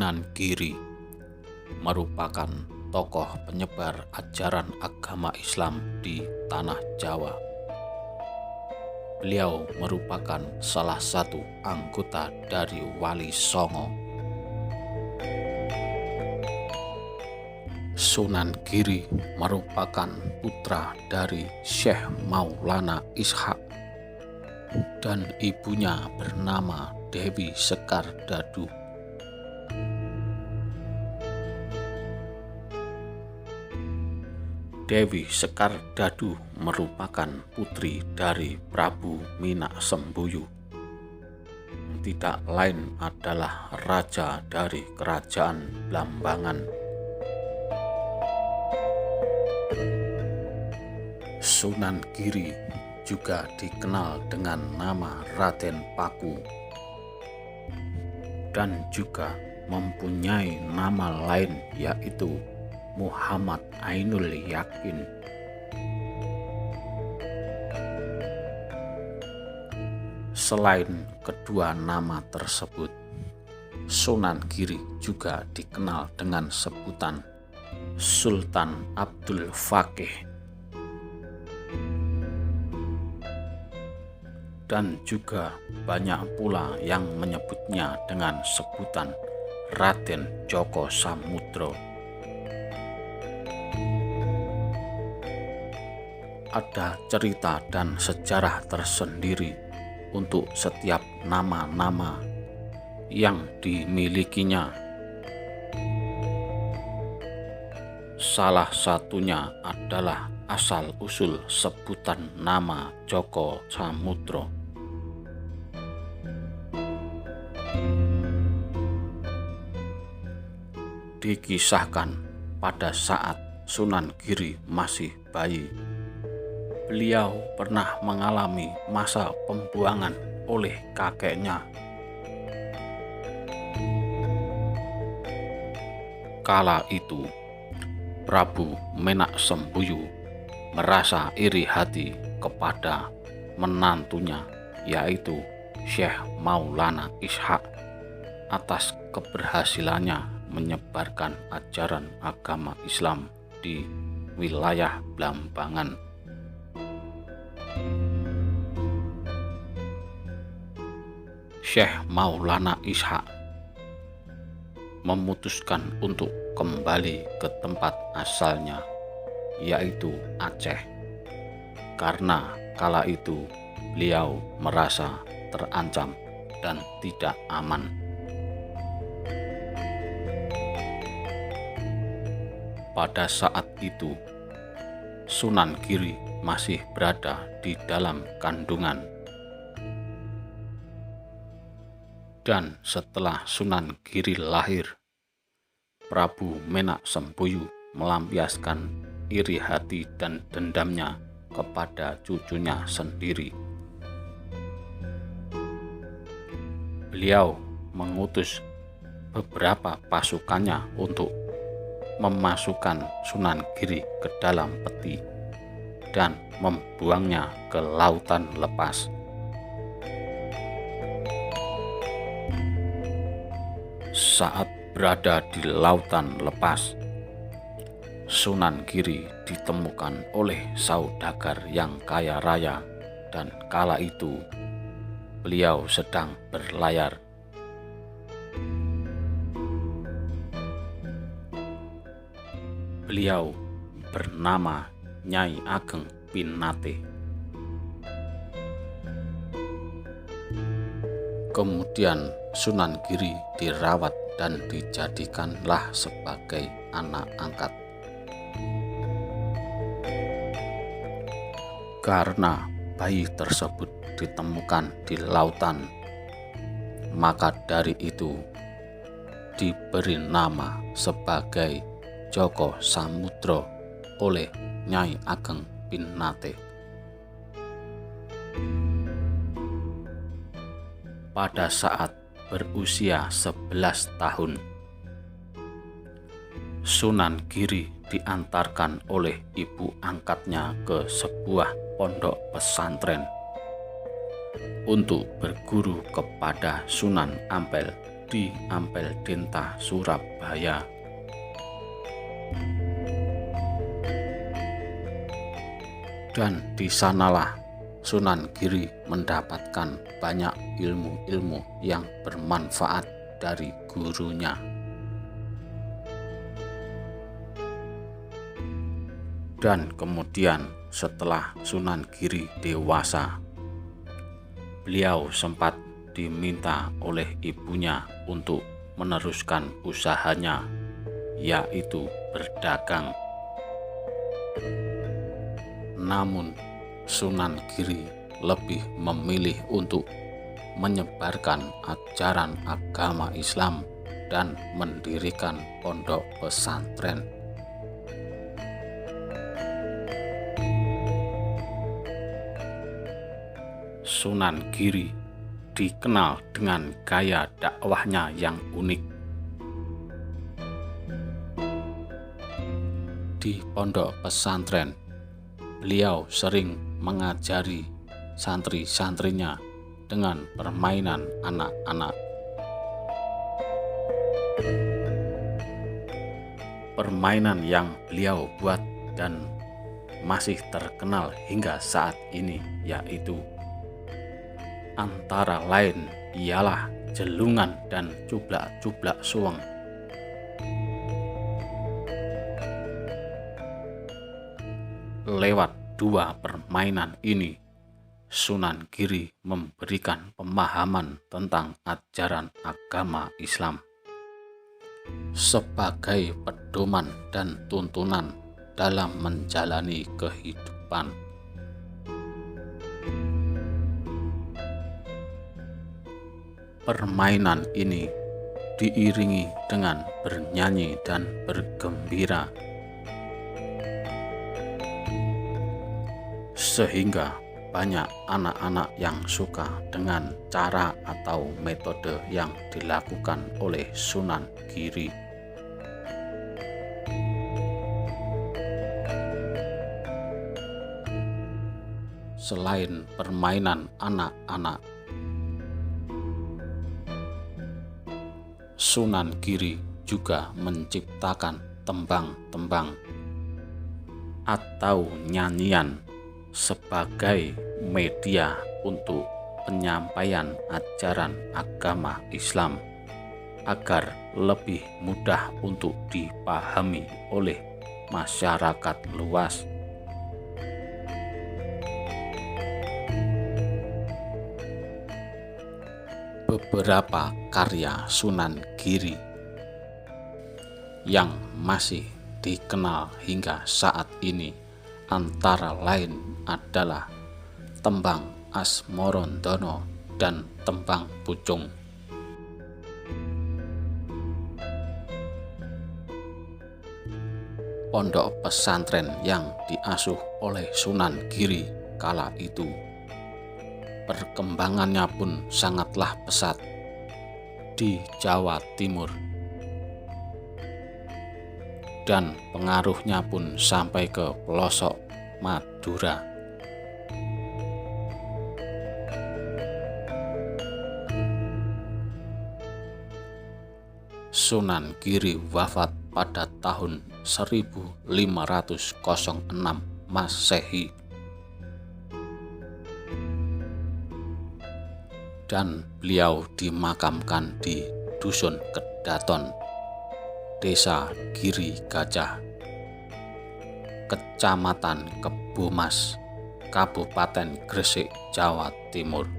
Sunan Giri merupakan tokoh penyebar ajaran agama Islam di tanah Jawa. Beliau merupakan salah satu anggota dari Wali Songo. Sunan Giri merupakan putra dari Syekh Maulana Ishaq dan ibunya bernama Dewi Sekar Dadu. Dewi Sekar Dadu merupakan putri dari Prabu Minak Sembuyu. Tidak lain adalah raja dari kerajaan Blambangan. Sunan Giri juga dikenal dengan nama Raden Paku dan juga mempunyai nama lain yaitu Muhammad Ainul Yakin. Selain kedua nama tersebut, Sunan Giri juga dikenal dengan sebutan Sultan Abdul Fakih dan juga banyak pula yang menyebutnya dengan sebutan Raden Djoko Samudro. Ada cerita dan sejarah tersendiri untuk setiap nama-nama yang dimilikinya. Salah satunya adalah asal-usul sebutan nama Djoko Samudro. Dikisahkan pada saat Sunan Giri masih bayi, beliau pernah mengalami masa pembuangan oleh kakeknya. Kala itu, Prabu Minak Sembuyu merasa iri hati kepada menantunya, yaitu Syekh Maulana Ishaq, atas keberhasilannya menyebarkan ajaran agama Islam di wilayah Blambangan. Syekh Maulana Ishaq memutuskan untuk kembali ke tempat asalnya, yaitu Aceh, karena kala itu beliau merasa terancam dan tidak aman. Pada saat itu, Sunan Giri masih berada di dalam kandungan. Dan setelah Sunan Giri lahir, Prabu Minak Sembuyu melampiaskan iri hati dan dendamnya kepada cucunya sendiri. Beliau mengutus beberapa pasukannya untuk memasukkan Sunan Giri ke dalam peti dan membuangnya ke lautan lepas. Saat berada di lautan lepas, Sunan Giri ditemukan oleh saudagar yang kaya raya, dan kala itu beliau sedang berlayar. Beliau bernama Nyai Ageng Pinate. Kemudian Sunan Giri dirawat dan dijadikanlah sebagai anak angkat. Karena bayi tersebut ditemukan di lautan, maka dari itu diberi nama sebagai Djoko Samudro oleh Nyai Ageng Pinate. Pada saat berusia 11 tahun, Sunan Giri diantarkan oleh ibu angkatnya ke sebuah pondok pesantren untuk berguru kepada Sunan Ampel di Ampel Denta, Surabaya. Dan di sanalah Sunan Giri mendapatkan banyak ilmu-ilmu yang bermanfaat dari gurunya. Dan kemudian setelah Sunan Giri dewasa, beliau sempat diminta oleh ibunya untuk meneruskan usahanya, yaitu berdagang. Namun Sunan Giri lebih memilih untuk menyebarkan ajaran agama Islam dan mendirikan pondok pesantren. Sunan Giri dikenal dengan gaya dakwahnya yang unik. Di pondok pesantren, beliau sering mengajari santri-santrinya dengan permainan anak-anak. Permainan yang beliau buat dan masih terkenal hingga saat ini yaitu antara lain ialah jelungan dan cublak-cublak suweng. Lewat dua permainan ini, Sunan Giri memberikan pemahaman tentang ajaran agama Islam sebagai pedoman dan tuntunan dalam menjalani kehidupan. Permainan ini diiringi dengan bernyanyi dan bergembira, sehingga banyak anak-anak yang suka dengan cara atau metode yang dilakukan oleh Sunan Giri. Selain permainan anak-anak, Sunan Giri juga menciptakan tembang-tembang atau nyanyian sebagai media untuk penyampaian ajaran agama Islam agar lebih mudah untuk dipahami oleh masyarakat luas. Beberapa karya Sunan Giri yang masih dikenal hingga saat ini antara lain adalah tembang Asmorondono dan tembang Pucung. Pondok pesantren yang diasuh oleh Sunan Giri kala itu, perkembangannya pun sangatlah pesat di Jawa Timur, dan pengaruhnya pun sampai ke pelosok Madura. Sunan Giri wafat pada tahun 1506 Masehi, dan beliau dimakamkan di Dusun Kedaton, Desa Giri Gajah, Kecamatan Kebomas, Kabupaten Gresik, Jawa Timur.